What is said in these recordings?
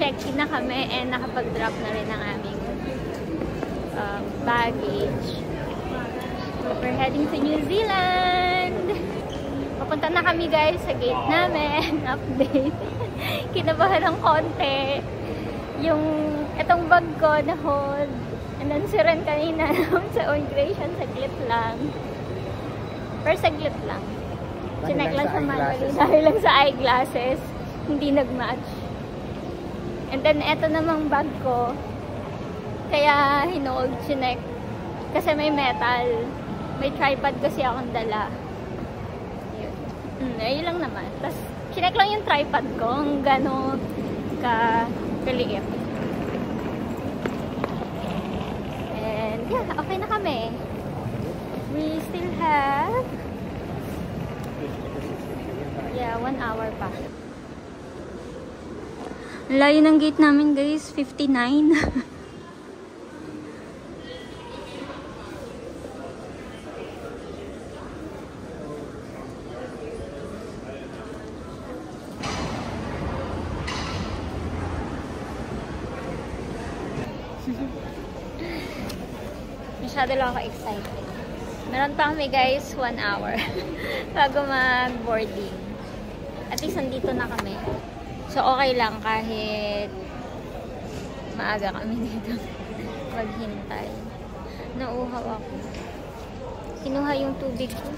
Naka-check-in na kami and nakapag-drop na rin ang aming baggage. We're heading to New Zealand! Papunta na kami guys sa gate namin. Update. Kinabahan ng konti. Yung itong bag ko na hold. And then si Ren kanina sa immigration, saglit lang. Pero saglit lang. Chinek lang sa manually dahil lang sa eyeglasses. Hindi nag-match. And then eto namang bag ko. Kaya hinold, chinek. Kasi may metal. May tripod kasi akong dala. Ayun lang naman. Tapos, chinek lang yung tripod ko. Ang gano'n kaliit. And, yeah, okay na kami. We still have 1 hour pa. Layo ng gate namin, guys. 59. Masyado lang ako excited. Meron pa kami guys, 1 hour bago mag-boarding. At least nandito na kami. So okay lang kahit maaga kami dito maghintay. Nauuhaw ako. Kinuha yung tubig ko.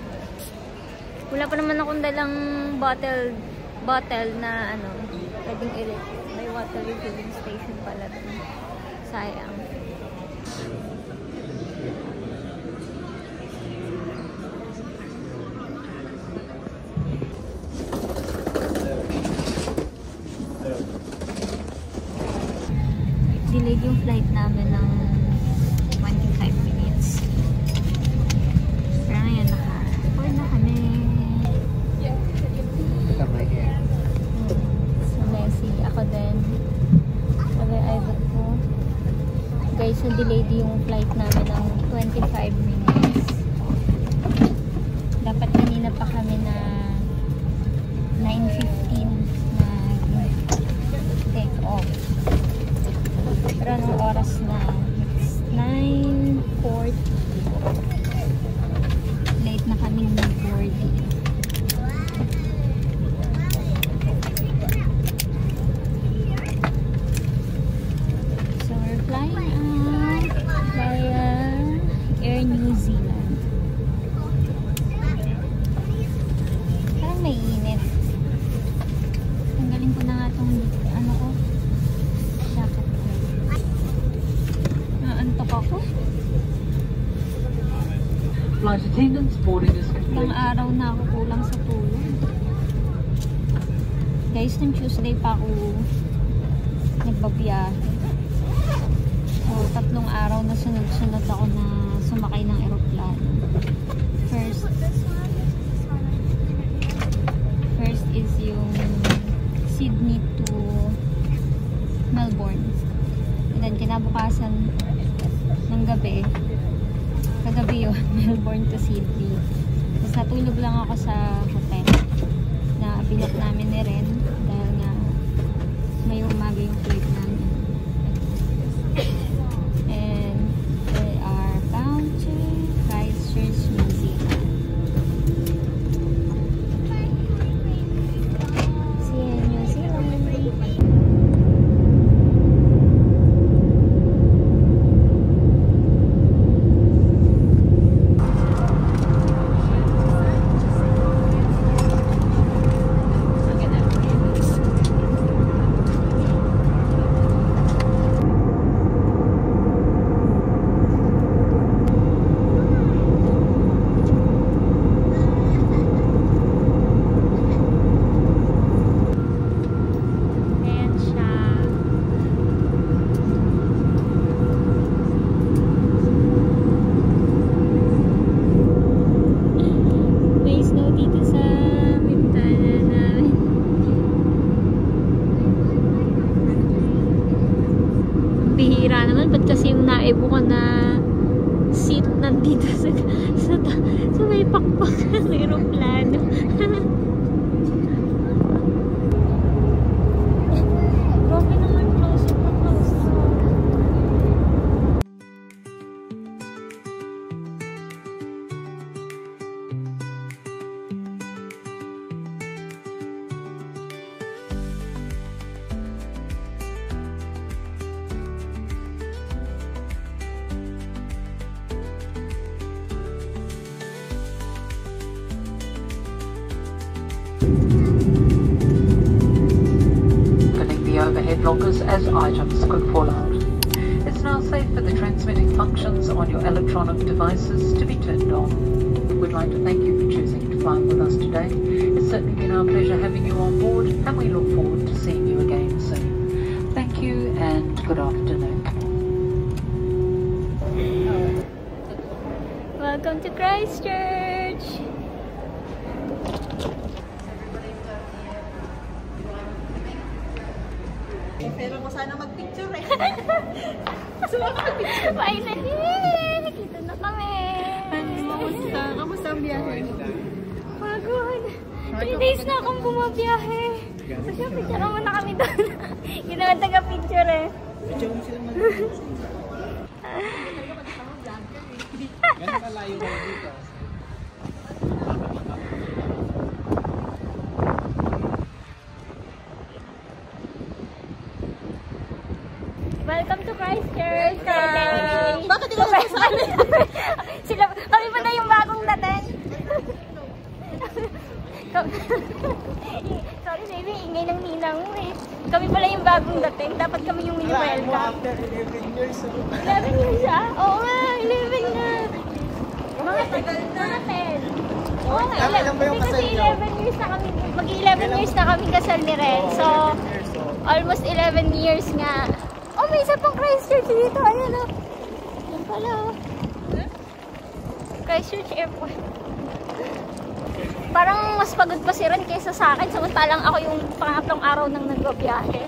Wala pa naman akong dalang bottle na ano, pwedeng i-refill. May water refilling station pala dun. Sayang. Delayed yung flight namin ng 25 minutes. Pero ngayon naka-board na kami. So Messi, ako din. Sabi iPad ko. Guys, na-delayed yung flight namin ng 25 minutes. Dapat kanina pa kami na 9:15 na take off. Pero anong oras na? It's 9:40. Late na kaming boarding. So we're flying out via Air New Zealand. Parang may init. Tanggalin ko na nga itong ano ko. Jacket ko. Naantok ako. Flight attendants, boarding is complete. Ilang araw na ako kulang sa tulog. Guys, nung Tuesday pa ako nagbabiyahe. So, 3 araw na sunod-sunod ako na sumakay ng eroplano. First is yung Sydney to Melbourne. And then kinabukasan ng gabi, kagabi yun, Melbourne to Sydney. Tapos natulog lang ako sa hotel na binook namin ni Ren dahil nga may umaga yung flight namin. And we are bound to Christchurch, New Zealand. See you in New Zealand. Bihira naman, ba't kasi yung naibo ko na seat nandito sa may pakpak ng aeroplano. Grabe naman overhead lockers as items could fall out. It's now safe for the transmitting functions on your electronic devices to be turned on. We'd like to thank you for choosing to fly with us today. It's certainly been our pleasure having you on board, and we look forward to seeing you again soon. Thank you and good afternoon. Welcome to Christchurch! Pero ko sana mag-picture eh. Finally! Nakita na kami! Kamusta ang biyahe? Pagod! 3 days na akong bumabiyahe. So, siya, picture mo na kami doon. Ginawa taga-picture eh. Picture mo sila mag- Gano'n kalayo mo dito? Welcome to Christchurch! Bakit ikaw nasasabi? Sila, kami pa na yung bagong dating. Sorry baby, ingay ng ninang mo eh. Kami pala yung bagong dating, dapat kami yung welcome. After 11 years. 11 years ah? Oo nga, 11 na. Mga 10. Oo nga, Ilan ba yung kasal kasi niyo? 11 years na kami, mag-11 years na kami kasal ni Ren. So, almost 11 years nga. Oh, may isa pang Christchurch dito. Ayan o. Yan pala o. Christchurch Airport. Parang mas pagod pa si Ren kaysa sa akin. Samantalang ako yung pangatlong araw nang nagbabiyahe.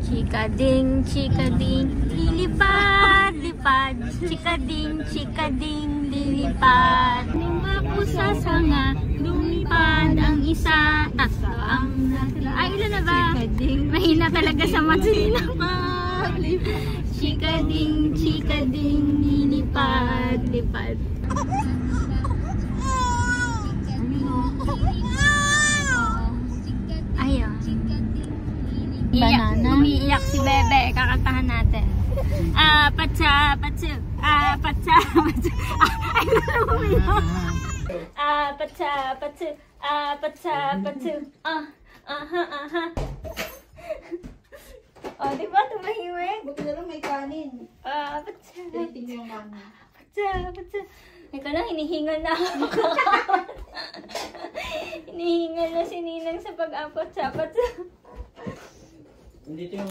Chikading, lilipad, lipad. Chikading, lilipad. Lima pusa sanga, lumipad ang isa, tatlo ang natala. Ay, ilan na ba? Mahina talaga sa matsina. Chikading, lilipad, lipad. Ayun. Umiiyak si Bebe. Kakantahan natin. Patsa, patsa. Patsa, patsa. Ay, umiiyak. Patsa, patsa. Patsa, patsa. Aha. Oh, di ba? Tumahimik? Buti na lang may kanin. Patsa. Tingin mo yung kanin. Patsa. Ika lang, hinihingal na ako. Hinihingal na si Ninang sa pag-apot sa patsa. Hindi yung